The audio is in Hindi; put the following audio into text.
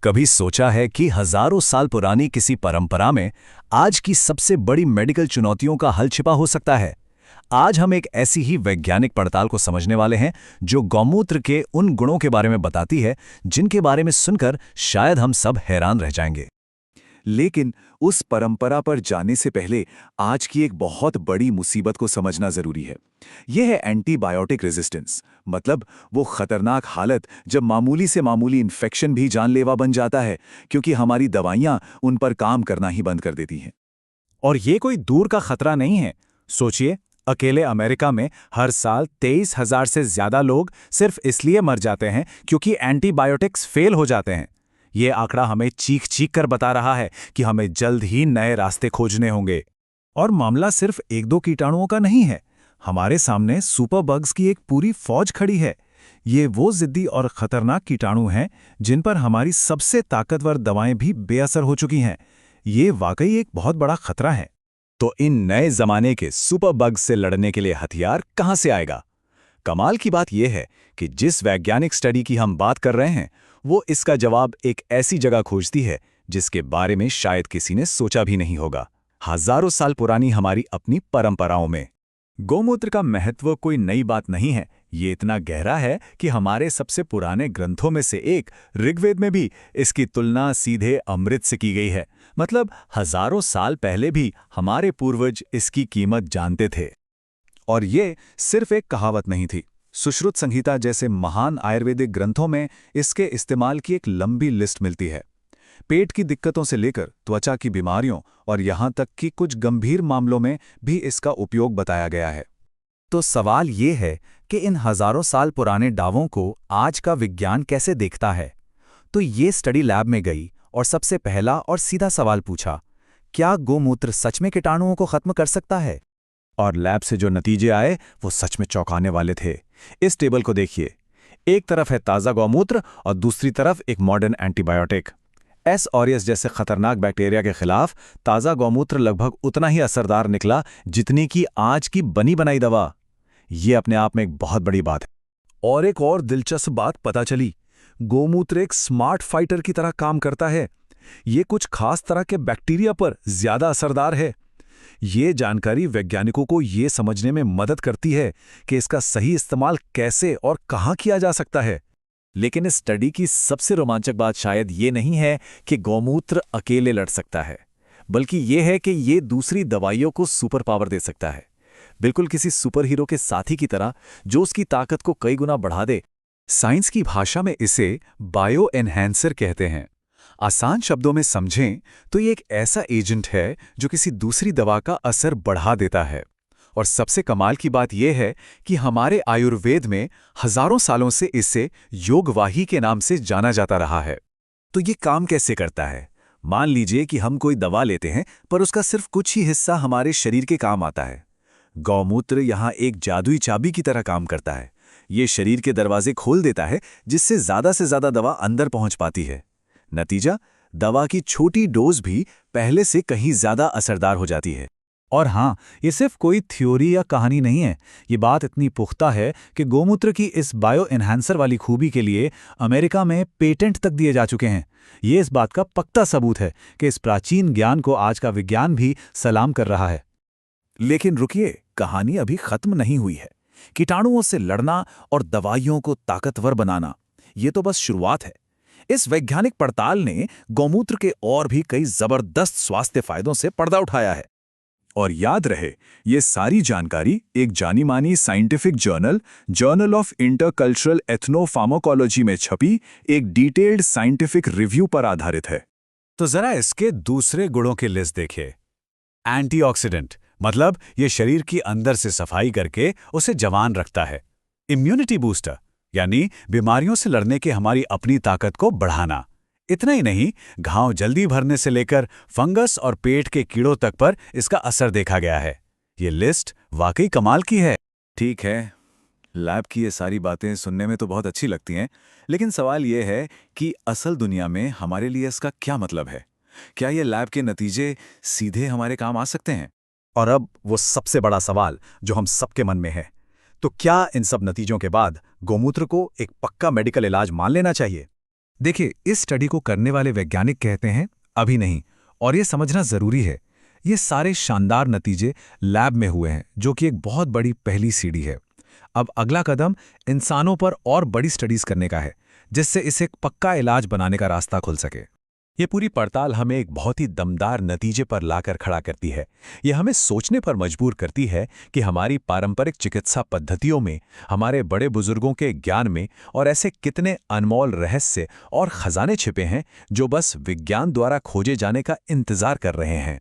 कभी सोचा है कि हजारों साल पुरानी किसी परंपरा में आज की सबसे बड़ी मेडिकल चुनौतियों का हल छिपा हो सकता है? आज हम एक ऐसी ही वैज्ञानिक पड़ताल को समझने वाले हैं जो गौमूत्र के उन गुणों के बारे में बताती है जिनके बारे में सुनकर शायद हम सब हैरान रह जाएंगे। लेकिन उस परंपरा पर जाने से पहले आज की एक बहुत बड़ी मुसीबत को समझना जरूरी है। यह है एंटीबायोटिक रेजिस्टेंस, मतलब वो खतरनाक हालत जब मामूली से मामूली इन्फेक्शन भी जानलेवा बन जाता है क्योंकि हमारी दवाइयां उन पर काम करना ही बंद कर देती हैं। और ये कोई दूर का खतरा नहीं है। सोचिए, अकेले अमेरिका में हर साल 23,000 से ज्यादा लोग सिर्फ इसलिए मर जाते हैं क्योंकि एंटीबायोटिक्स फेल हो जाते हैं। ये आंकड़ा हमें चीख चीख कर बता रहा है कि हमें जल्द ही नए रास्ते खोजने होंगे। और मामला सिर्फ एक दो कीटाणुओं का नहीं है। हमारे सामने सुपर बग्स की एक पूरी फौज खड़ी है। ये वो जिद्दी और खतरनाक कीटाणु हैं जिन पर हमारी सबसे ताकतवर दवाएं भी बेअसर हो चुकी हैं। ये वाकई एक बहुत बड़ा खतरा है। तो इन नए जमाने के सुपर बग्स से लड़ने के लिए हथियार कहां से आएगा? कमाल की बात यह है कि जिस वैज्ञानिक स्टडी की हम बात कर रहे हैं वो इसका जवाब एक ऐसी जगह खोजती है जिसके बारे में शायद किसी ने सोचा भी नहीं होगा। हजारों साल पुरानी हमारी अपनी परंपराओं में गौमूत्र का महत्व कोई नई बात नहीं है। ये इतना गहरा है कि हमारे सबसे पुराने ग्रंथों में से एक ऋग्वेद में भी इसकी तुलना सीधे अमृत से की गई है। मतलब हजारों साल पहले भी हमारे पूर्वज इसकी कीमत जानते थे। और ये सिर्फ एक कहावत नहीं थी। सुश्रुत संहिता जैसे महान आयुर्वेदिक ग्रंथों में इसके इस्तेमाल की एक लंबी लिस्ट मिलती है। पेट की दिक्कतों से लेकर त्वचा की बीमारियों और यहाँ तक कि कुछ गंभीर मामलों में भी इसका उपयोग बताया गया है। तो सवाल ये है कि इन हजारों साल पुराने दावों को आज का विज्ञान कैसे देखता है? तो ये स्टडी लैब में गई और सबसे पहला और सीधा सवाल पूछा, क्या गौमूत्र सच में कीटाणुओं को खत्म कर सकता है? और लैब से जो नतीजे आए वो सच में चौंकाने वाले थे। इस टेबल को देखिए, एक तरफ है ताज़ा गौमूत्र और दूसरी तरफ एक मॉडर्न एंटीबायोटिक। एस ऑरियस जैसे खतरनाक बैक्टीरिया के खिलाफ ताज़ा गौमूत्र लगभग उतना ही असरदार निकला जितनी कि आज की बनी बनाई दवा। ये अपने आप में एक बहुत बड़ी बात है। और एक और दिलचस्प बात पता चली, गौमूत्र एक स्मार्ट फाइटर की तरह काम करता है। ये कुछ खास तरह के बैक्टीरिया पर ज्यादा असरदार है। ये जानकारी वैज्ञानिकों को ये समझने में मदद करती है कि इसका सही इस्तेमाल कैसे और कहाँ किया जा सकता है। लेकिन इस स्टडी की सबसे रोमांचक बात शायद ये नहीं है कि गौमूत्र अकेले लड़ सकता है, बल्कि ये है कि ये दूसरी दवाइयों को सुपर पावर दे सकता है, बिल्कुल किसी सुपर हीरो के साथी की तरह जो उसकी ताकत को कई गुना बढ़ा दे। साइंस की भाषा में इसे बायो एनहैंसर कहते हैं। आसान शब्दों में समझें तो ये एक ऐसा एजेंट है जो किसी दूसरी दवा का असर बढ़ा देता है। और सबसे कमाल की बात यह है कि हमारे आयुर्वेद में हजारों सालों से इसे योगवाही के नाम से जाना जाता रहा है। तो ये काम कैसे करता है? मान लीजिए कि हम कोई दवा लेते हैं पर उसका सिर्फ कुछ ही हिस्सा हमारे शरीर के काम आता है। गौमूत्र यहाँ एक जादुई चाबी की तरह काम करता है। ये शरीर के दरवाजे खोल देता है जिससे से ज्यादा दवा अंदर पहुंच पाती है। नतीजा, दवा की छोटी डोज भी पहले से कहीं ज्यादा असरदार हो जाती है। और हाँ, ये सिर्फ कोई थ्योरी या कहानी नहीं है। ये बात इतनी पुख्ता है कि गौमूत्र की इस बायो एनहांसर वाली खूबी के लिए अमेरिका में पेटेंट तक दिए जा चुके हैं। ये इस बात का पक्का सबूत है कि इस प्राचीन ज्ञान को आज का विज्ञान भी सलाम कर रहा है। लेकिन रुकिए, कहानी अभी खत्म नहीं हुई है। कीटाणुओं से लड़ना और दवाइयों को ताकतवर बनाना, ये तो बस शुरुआत है। इस वैज्ञानिक पड़ताल ने गौमूत्र के और भी कई जबरदस्त स्वास्थ्य फायदों से पर्दा उठाया है। और याद रहे, ये सारी जानकारी एक जानी मानी साइंटिफिक जर्नल ऑफ इंटरकल्चरल एथनोफार्माकोलॉजी में छपी एक डिटेल्ड साइंटिफिक रिव्यू पर आधारित है। तो जरा इसके दूसरे गुणों की लिस्ट देखिए। एंटीऑक्सीडेंट, मतलब ये शरीर की अंदर से सफाई करके उसे जवान रखता है। इम्यूनिटी बूस्टर, यानी बीमारियों से लड़ने के हमारी अपनी ताकत को बढ़ाना। इतना ही नहीं, घाव जल्दी भरने से लेकर फंगस और पेट के कीड़ों तक पर इसका असर देखा गया है। ये लिस्ट वाकई कमाल की है। ठीक है, लैब की ये सारी बातें सुनने में तो बहुत अच्छी लगती हैं, लेकिन सवाल ये है कि असल दुनिया में हमारे लिए इसका क्या मतलब है? क्या ये लैब के नतीजे सीधे हमारे काम आ सकते हैं? और अब वो सबसे बड़ा सवाल जो हम सबके मन में है, तो क्या इन सब नतीजों के बाद गौमूत्र को एक पक्का मेडिकल इलाज मान लेना चाहिए? देखिए, इस स्टडी को करने वाले वैज्ञानिक कहते हैं अभी नहीं, और ये समझना जरूरी है। ये सारे शानदार नतीजे लैब में हुए हैं, जो कि एक बहुत बड़ी पहली सीढ़ी है। अब अगला कदम इंसानों पर और बड़ी स्टडीज करने का है, जिससे इसे एक पक्का इलाज बनाने का रास्ता खुल सके। ये पूरी पड़ताल हमें एक बहुत ही दमदार नतीजे पर लाकर खड़ा करती है। ये हमें सोचने पर मजबूर करती है कि हमारी पारंपरिक चिकित्सा पद्धतियों में, हमारे बड़े बुजुर्गों के ज्ञान में और ऐसे कितने अनमोल रहस्य और खजाने छिपे हैं जो बस विज्ञान द्वारा खोजे जाने का इंतजार कर रहे हैं।